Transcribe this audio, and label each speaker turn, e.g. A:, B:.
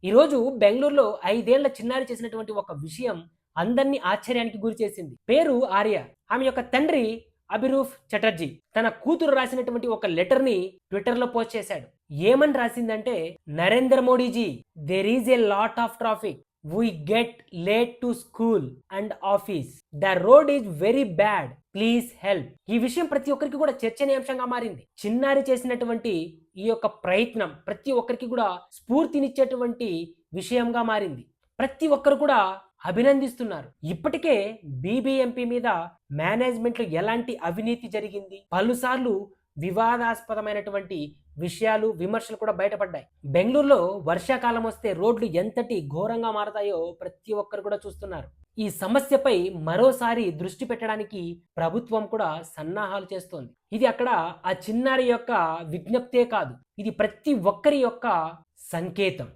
A: ఈరోజు బెంగళూరులో 5 ఏళ్ల చిన్నారి చేసినటువంటి ఒక విషయం అందరినీ ఆశ్చర్యానికి గురి చేసింది. పేరు ఆర్య. ఆమె యొక్క తండ్రి అభిరూఫ్ చటర్జీ తన కూతురు రాసినటువంటి ఒక లెటర్ ని ట్విట్టర్ లో పోస్ట్ చేశాడు. ఏమని రాసిందంటే, Narendra Modiji, there is a lot of traffic, we get late to school and office, the road is very bad, please help. ఈ విషయం ప్రతి ఒక్కరికి కూడా చర్చనీయాంశంగా మారింది. చిన్నారి చేసినటువంటి ఈ యొక్క ప్రయత్నం ప్రతి ఒక్కరికి కూడా స్ఫూర్తినిచ్చేటువంటి విషయంగా మారింది. ప్రతి ఒక్కరు కూడా అభినందిస్తున్నారు. ఇప్పటికే బీబీఎంపీ మీద మేనేజ్మెంట్ లో ఎలాంటి అవినీతి జరిగింది, పలుసార్లు వివాదాస్పదమైనటువంటి విషయాలు, విమర్శలు కూడా బయటపడ్డాయి. బెంగళూరులో వర్షాకాలం వస్తే రోడ్లు ఎంతటి ఘోరంగా మారతాయో ప్రతి ఒక్కరు కూడా చూస్తున్నారు. ఈ సమస్యపై మరోసారి దృష్టి పెట్టడానికి ప్రభుత్వం కూడా సన్నాహాలు చేస్తోంది. ఇది అక్కడ ఆ చిన్నారి యొక్క విజ్ఞప్తే కాదు, ఇది ప్రతి ఒక్కరి యొక్క సంకేతం.